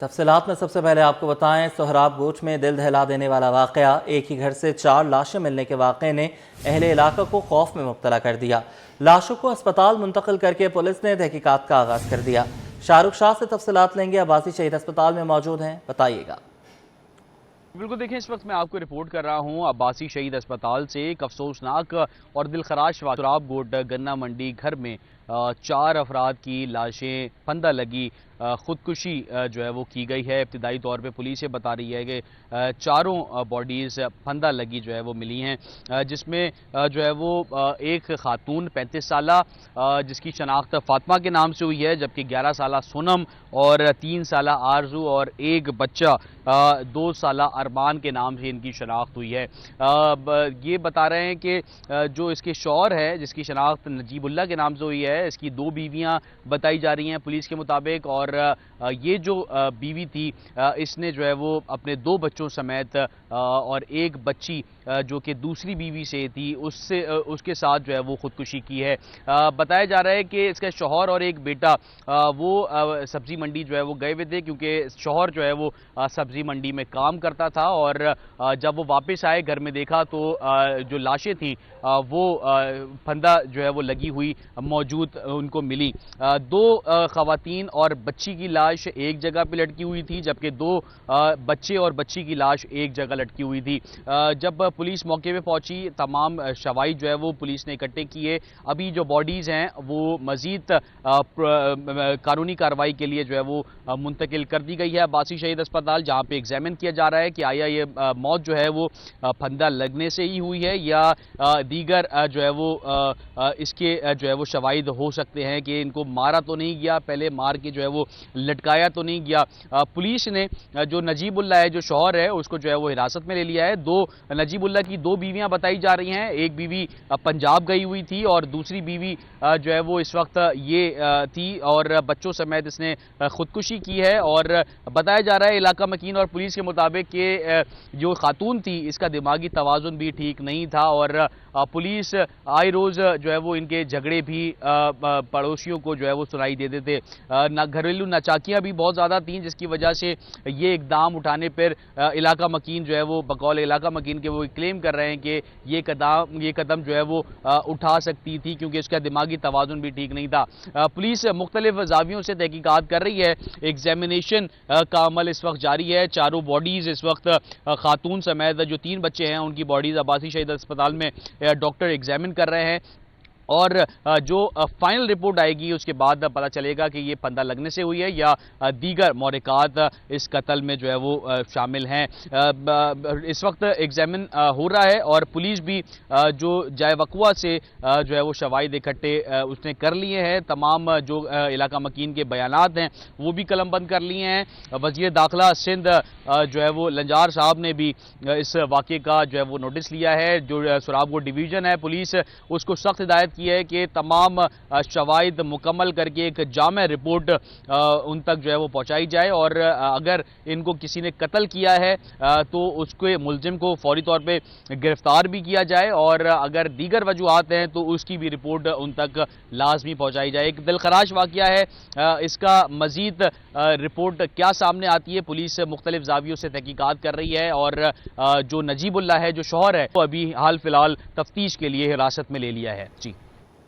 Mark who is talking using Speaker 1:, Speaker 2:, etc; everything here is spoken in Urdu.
Speaker 1: تفصیلات میں سب سے پہلے آپ کو بتائیں، سہراب گوٹھ میں دل دہلا دینے والا واقعہ، ایک ہی گھر سے 4 لاشیں ملنے کے واقعے نے اہل علاقہ کو خوف میں مبتلا کر دیا۔ لاشوں کو اسپتال منتقل کر کے پولیس نے تحقیقات کا آغاز کر دیا۔ شاہ رخ شاہ سے تفصیلات لیں گے، عباسی شہید اسپتال میں موجود ہیں، بتائیے گا۔
Speaker 2: بالکل دیکھیں، اس وقت میں آپ کو رپورٹ کر رہا ہوں عباسی شہید اسپتال سے۔ ایک افسوسناک اور دلخراش واقعہ، سہراب گوٹھ گنا منڈی گھر میں 4 افراد کی لاشیں پھندہ لگی خودکشی جو ہے وہ کی گئی ہے۔ ابتدائی طور پہ پولیس یہ بتا رہی ہے کہ چاروں باڈیز پھندہ لگی جو ہے وہ ملی ہیں، جس میں جو ہے وہ ایک خاتون 35 سالہ جس کی شناخت فاطمہ کے نام سے ہوئی ہے، جبکہ 11 سالہ سونم اور 3 سالہ آرزو اور ایک بچہ 2 سالہ ارمان کے نام سے ان کی شناخت ہوئی ہے۔ یہ بتا رہے ہیں کہ جو اس کے شوہر ہے جس کی شناخت نجیب اللہ کے نام سے ہوئی ہے، اس کی 2 بیویاں بتائی جا رہی ہیں پولیس کے مطابق، اور یہ جو بیوی تھی اس نے جو ہے وہ اپنے 2 بچوں سمیت اور ایک بچی جو کہ دوسری بیوی سے تھی اس کے ساتھ جو ہے وہ خودکشی کی ہے۔ بتایا جا رہا ہے کہ اس کا شوہر اور ایک بیٹا وہ سبزی منڈی جو ہے وہ گئے ہوئے تھے، کیونکہ شوہر جو ہے وہ سبزی منڈی میں کام کرتا تھا، اور جب وہ واپس آئے گھر میں دیکھا تو جو لاشیں تھیں وہ پھندہ جو ہے وہ لگی ہوئی موجود ان کو ملی۔ 2 خواتین اور بچی کی لاش ایک جگہ پہ لٹکی ہوئی تھی، جبکہ 2 بچے اور بچی کی لاش ایک جگہ لٹکی ہوئی تھی۔ جب پولیس موقع پہ پہنچی، تمام شواہد جو ہے وہ پولیس نے اکٹھے کیے۔ ابھی جو باڈیز ہیں وہ مزید قانونی کارروائی کے لیے جو ہے وہ منتقل کر دی گئی ہے عباسی شہید اسپتال، جہاں پہ ایگزامن کیا جا رہا ہے کہ آیا یہ موت جو ہے وہ پھندہ لگنے سے ہی ہوئی ہے یا دیگر جو ہے وہ اس کے جو ہے وہ شواہد ہو سکتے ہیں کہ ان کو مارا تو نہیں گیا، پہلے مار کے جو ہے وہ لٹکایا تو نہیں گیا۔ پولیس نے جو نجیب اللہ ہے جو شوہر ہے اس کو جو ہے وہ حراست میں لے لیا ہے۔ نجیب اللہ کی 2 بیویاں بتائی جا رہی ہیں، ایک بیوی پنجاب گئی ہوئی تھی اور دوسری بیوی جو ہے وہ اس وقت یہ تھی، اور بچوں سمیت اس نے خودکشی کی ہے۔ اور بتایا جا رہا ہے علاقہ مکین اور پولیس کے مطابق کہ جو خاتون تھی اس کا دماغی توازن بھی ٹھیک نہیں تھا، اور پولیس آئے روز جو ہے وہ ان کے جھگڑے بھی پڑوسیوں کو جو ہے وہ سنائی دیتے تھے۔ گھریلو ناچاکیاں بھی بہت زیادہ تھیں، جس کی وجہ سے یہ اقدام اٹھانے پر علاقہ مکین جو ہے وہ بقول علاقہ مکین کے وہ کلیم کر رہے ہیں کہ یہ قدم جو ہے وہ اٹھا سکتی تھی کیونکہ اس کا دماغی توازن بھی ٹھیک نہیں تھا۔ پولیس مختلف زاویوں سے تحقیقات کر رہی ہے، ایگزامینیشن کا عمل اس وقت جاری ہے۔ چاروں باڈیز اس وقت خاتون سمیت جو 3 بچے ہیں ان کی باڈیز عباسی شہید اسپتال میں ڈاکٹر ایگزامن کر رہے ہیں، اور جو فائنل رپورٹ آئے گی اس کے بعد پتہ چلے گا کہ یہ پھندہ لگنے سے ہوئی ہے یا دیگر محرکات اس قتل میں جو ہے وہ شامل ہیں۔ اس وقت ایگزامن ہو رہا ہے، اور پولیس بھی جو جائے وقوع سے جو ہے وہ شواہد اکٹھے اس نے کر لیے ہیں۔ تمام جو علاقہ مکین کے بیانات ہیں وہ بھی قلم بند کر لیے ہیں۔ وزیر داخلہ سندھ جو ہے وہ لنجار صاحب نے بھی اس واقعے کا جو ہے وہ نوٹس لیا ہے۔ جو سہراب گوٹھ ڈویژن ہے پولیس، اس کو سخت ہدایت کی ہے کہ تمام شواہد مکمل کر کے ایک جامع رپورٹ ان تک جو ہے وہ پہنچائی جائے، اور اگر ان کو کسی نے قتل کیا ہے تو اس کے ملزم کو فوری طور پہ گرفتار بھی کیا جائے، اور اگر دیگر وجوہات ہیں تو اس کی بھی رپورٹ ان تک لازمی پہنچائی جائے۔ ایک دلخراش واقعہ ہے، اس کا مزید رپورٹ کیا سامنے آتی ہے، پولیس مختلف زاویوں سے تحقیقات کر رہی ہے، اور جو نجیب اللہ ہے جو شوہر ہے وہ ابھی حال فی الحال تفتیش کے لیے حراست میں لے لیا ہے۔ جی